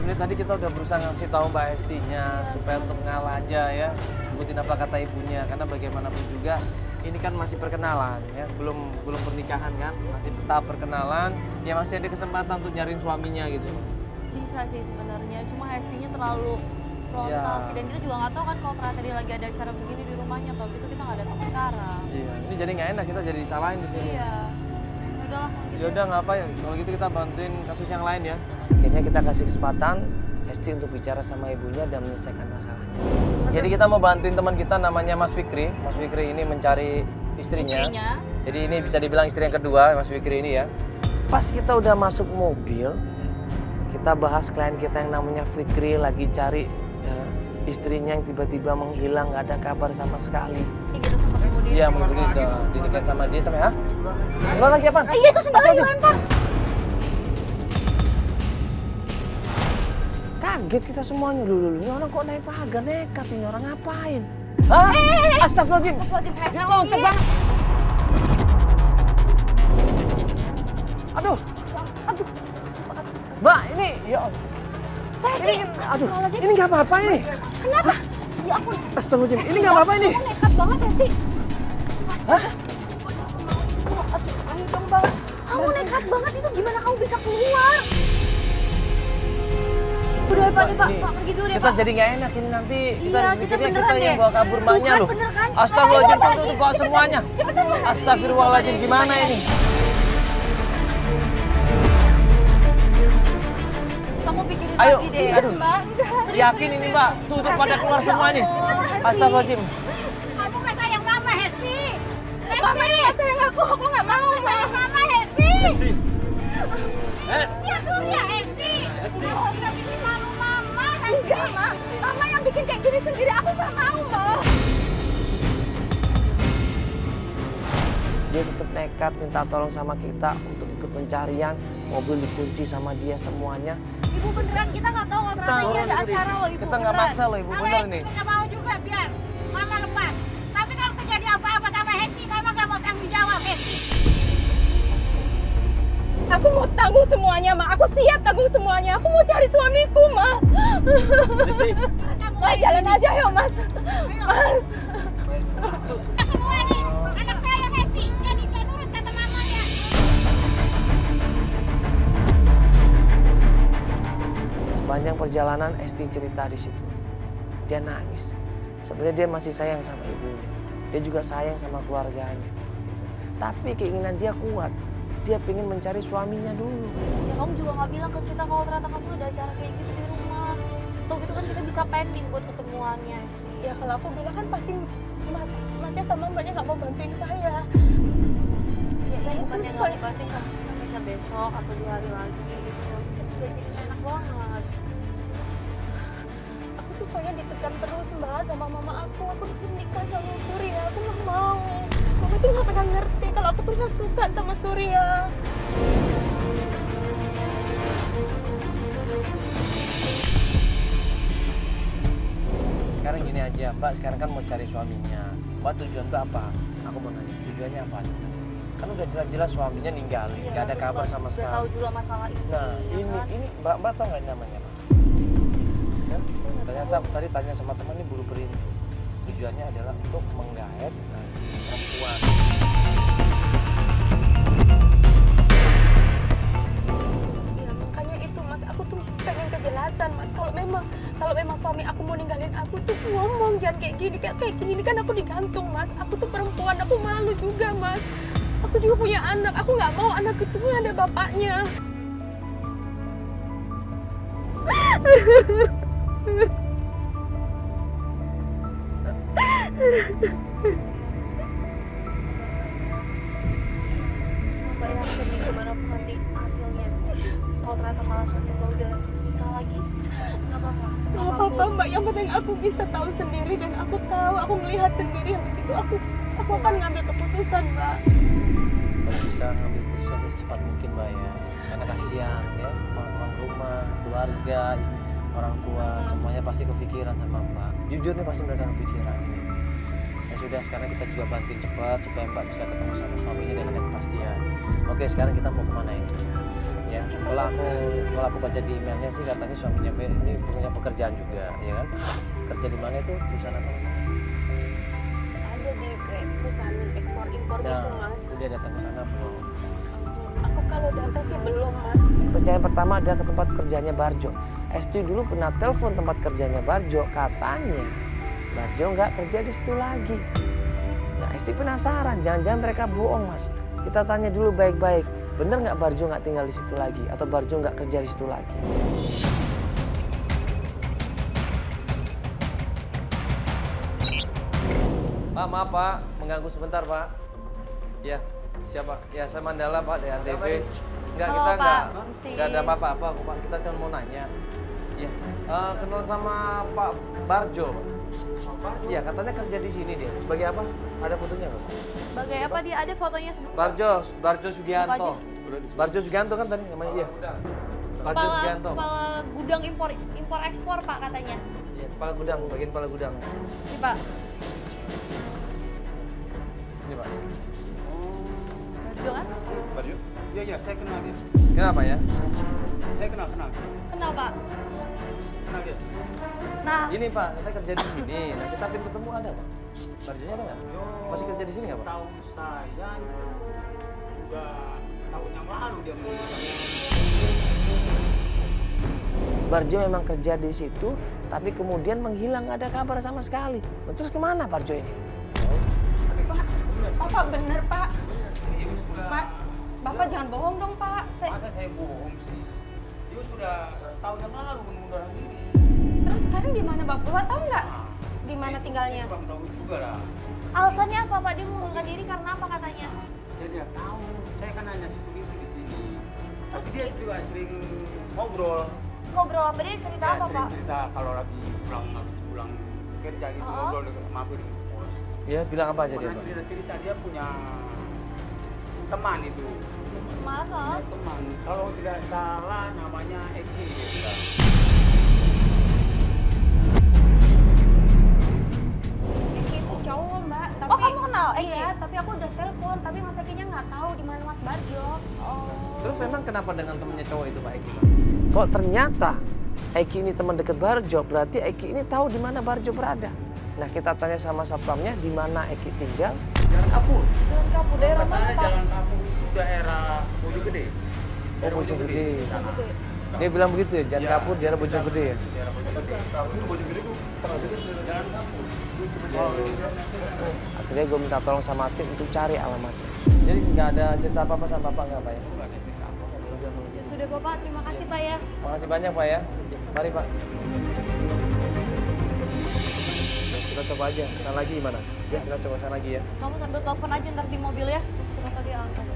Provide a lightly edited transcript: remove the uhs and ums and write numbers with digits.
sebenarnya tadi kita udah berusaha ngasih tahu Mbak Hestinya supaya untuk ngalah aja ya, ikutin apa kata ibunya. Karena bagaimanapun juga ini kan masih perkenalan ya, belum pernikahan kan, masih tahap perkenalan. Ya masih ada kesempatan untuk nyariin suaminya gitu. Bisa sih sebenarnya, cuma Hestinya terlalu frontal sih, dan kita juga nggak tahu kan kalau ternyata dia lagi ada acara begini di rumahnya, atau gitu kita nggak datang sekarang. Iya, ini jadi nggak enak, kita jadi disalahin di sini. Iya. Udahlah. Ya udah nggak apa ya, kalau gitu kita bantuin kasus yang lain ya. Akhirnya kita kasih kesempatan Hesti untuk bicara sama ibunya dan menyelesaikan masalahnya. Jadi kita mau bantuin teman kita namanya Mas Fikri. Mas Fikri ini mencari istrinya. Jadi ini bisa dibilang istri yang kedua Mas Fikri ini ya. Pas kita udah masuk mobil, kita bahas klien kita yang namanya Fikri lagi cari istrinya yang tiba-tiba menghilang, nggak ada kabar sama sekali. Gitu sama kemudian. Iya, mungkin udah dinikahin sama dia sampai Enggak lagi apaan? Iya, itu sendalnya dilempar. Kaget kita semuanya dulu. Ini orang kok naik pagar, nekat ini orang ngapain? Hah? Astagfirullahaladzim. Dia loncat banget. Aduh. Mbak, ini ya ini aduh, ini nggak apa-apa ini. Kenapa? Ya ampun. Astagfirullahaladzim, ini nggak apa-apa ini. Kamu nekat banget, Hesti. Hah? Aduh, dong banget. Kamu nekat banget, itu gimana kamu bisa keluar? Udah Pak, Pak, pergi dulu deh, Kita Pak. jadi nggak enak ini nanti. Kita Iya, pikirnya kita kita yang beneran bawa kabur mbaknya Bukan, loh. bener kan? Astagfirullahaladzim, Ayo, tuh bawa semuanya. Cepetan, Pak. Astagfirullahaladzim, gimana ini? Kamu pikirin Ayo, lagi deh. aduh. Mbak. Yakin ini mbak, tuh pada keluar semua nih. Astagfirullahaladzim. Kamu nggak sayang mama, Hesti? Mama ini nggak sayang aku nggak mau. Sayang mama, Hesti? Hes. Ya Surya, Hesti. Oh, kita bikin malu mama, Hesti. Enggak, Ma. Mama yang bikin kayak gini sendiri, aku nggak mau, Ma. Dia tetap nekat minta tolong sama kita untuk ikut pencarian. Mobil dikunci sama dia semuanya. Ibu beneran, kita nggak tahu kalau ternyata ini ada acara loh, Ibu. Kita nggak beneran. maksa loh ibu, Kalau bener Hesti nih. nggak mau juga, biar mama lepas. Tapi kalau terjadi apa-apa sama Hesti, mama nggak mau tanggung jawab, Hesti. Aku mau tanggung semuanya, Ma. Aku siap tanggung semuanya. Aku mau cari suamiku, Ma. Kamu Ma, jalan aja yuk, Mas. Mas. semua nih, anak saya Hesti. Jadi nggak nurut kata mamanya. Sepanjang perjalanan Esti cerita di situ. Dia nangis. Sebenarnya dia masih sayang sama ibunya. Dia juga sayang sama keluarganya. Tapi keinginan dia kuat. Dia pengen mencari suaminya dulu. Ya kamu juga nggak bilang ke kita kalau ternyata kamu ada acara kayak gitu di rumah. Atau gitu kan kita bisa pending buat ketemuannya, Esti. Ya kalau aku bilang kan pasti Masnya sama Mbaknya nggak mau bantuin saya. Ya, Saya bukannya tuh nggak mau bantuin, kamu bisa besok atau 2 hari lagi gitu. Kita juga jadi enak banget. Aku tuh soalnya ditekan terus Mbak sama mama aku. Aku disuruh nikah sama Surya. Aku nggak mau. Mama tuh nggak pernah ngerti kalau aku tuh nggak suka sama Surya. Sekarang gini aja, Mbak sekarang kan mau cari suaminya. Mbak tujuan Mbak apa? Aku mau nanya, tujuannya apa? Kan udah jelas-jelas suaminya ninggalin, nggak ada kabar sama Udah tahu sekali. juga masalah ini. Nah, ya kan? ini Mbak tahu nggak namanya, Pak? Ya, ternyata tadi tanya sama teman ini buru ini. Tujuannya adalah untuk menggait perempuan. Ya makanya itu Mas. Aku tuh pengen kejelasan Mas. Kalau memang suami aku mau ninggalin aku tuh ngomong jangan kayak gini. Kayak gini kan aku digantung Mas. Aku tuh perempuan. Aku malu juga Mas. Aku juga punya anak. Aku nggak mau anak itu ada bapaknya. Mbak yakin nih gimana pun nanti hasilnya. Kalau ternyata malah suami Mbak udah nikah lagi, nggak apa-apa. Gak apa-apa Mbak, yang penting aku bisa tahu sendiri dan aku tahu, aku melihat sendiri. Habis itu aku akan ngambil keputusan Mbak. Kalau bisa ngambil keputusan secepat mungkin Mbak ya. Karena kasihan ya, orang rumah, keluarga, orang tua, semuanya pasti kepikiran sama Mbak. Jujur nih pasti mereka kepikiran. Ya sudah, sekarang kita juga bantuin cepat supaya Mbak bisa ketemu sama suaminya dan ada kepastian. Oke, sekarang kita mau kemana ini? ya. Kalau aku baca di emailnya sih katanya suaminya ini punya pekerjaan juga, ya kan? Kerja di mana itu? Perusahaan apa? Ada di kayak perusahaan ekspor impor gitu mas. Udah datang ke sana belum? Aku kalau datang sih belum mas. Kerjaan pertama ada ke tempat kerjanya Barjo. Esti dulu pernah telepon tempat kerjanya Barjo, katanya Barjo nggak kerja di situ lagi. Nah, Esti penasaran, jangan-jangan mereka bohong mas. Kita tanya dulu baik-baik, bener nggak Barjo nggak tinggal di situ lagi atau Barjo nggak kerja di situ lagi? Pak, maaf Pak, mengganggu sebentar Pak. Ya, siapa? Ya saya Mandala Pak dari Antv. Enggak, Halo, kita Pak. enggak ada apa-apa kok Pak. Kita cuma mau nanya. Ya, kenal sama Pak Barjo. Iya, katanya kerja di sini dia. Sebagai apa? Ada fotonya nggak Pak? Sebagai apa dia ada fotonya Barjo Sugianto. Barjo Sugianto kan tadi namanya, iya. Barjo Sugianto. Kepala gudang impor ekspor Pak katanya. Iya, kepala gudang, bagian kepala gudang. Ini Pak. Ini Pak. Barjo kan? Barjo? Iya, saya kenal dia. Kenapa ya? Saya kenal. Kenal Pak. Kenal dia. Nah, Ini Pak, kita kerja di sini. Nah, kita pengen ketemu ada Pak. Barjonya ada nggak? Masih kerja di sini nggak Pak? Tahu saya itu udah tahun yang lalu dia meninggal. Barjo memang kerja di situ, tapi kemudian menghilang, nggak ada kabar sama sekali. Nah, terus kemana Barjo ini? Pak bener pak. Serius sudah. Pak, Bapak jangan bohong dong pak. Masa saya bohong sih? Dia sudah setahun yang lalu mengundurkan diri. Terus sekarang di mana Bapak tahu nggak? Di mana tinggalnya? Bang tahu juga lah. alasannya apa Pak? Dia mengundurkan diri karena apa katanya? Saya tidak tahu. Saya kan hanya seperti itu di sini. Terus dia juga sering ngobrol. Ngobrol apa? Dia cerita apa Sering Pak? cerita kalau lagi habis pulang kerja gitu ngobrol dengan mampir di pos. Ya, bilang apa aja dia Pernah Pak? cerita-cerita dia punya teman itu. Mana? Teman, kalau tidak salah namanya Eki. Eki itu cowok mbak. Tapi, Oh, kamu kenal Eki? Iya, tapi aku udah telepon. Tapi Mas Ekinya nggak tahu di mana Mas Barjo. Terus emang kenapa dengan temennya cowok itu Pak Eki? Kok ternyata Eki ini teman dekat Barjo, berarti Eki ini tahu di mana Barjo berada. Nah, kita tanya sama satpamnya di mana Eki tinggal. Jalan Kapur. Jalan Kapur daerah mana Masalahnya Pak? Jalan Kapur itu daerah Bojonggede. Oh, Bojonggede. Sana. Dia bilang begitu ya, Jalan Iya. Kapur, daerah Bojonggede ya? Daerah Bojonggede. Bojonggede itu tengah dekat Jalan Kapur. Akhirnya gue minta tolong sama tim untuk cari alamatnya. Jadi nggak ada cerita apa-apa sama Bapak nggak Pak ya? Ya sudah Bapak, terima kasih Pak ya. Makasih banyak Pak ya. Mari Pak. Kita coba aja, kesana lagi gimana? Ya, kita coba kesana lagi ya. Kamu sambil telepon aja ntar di mobil ya. Siapa tahu dia angkat.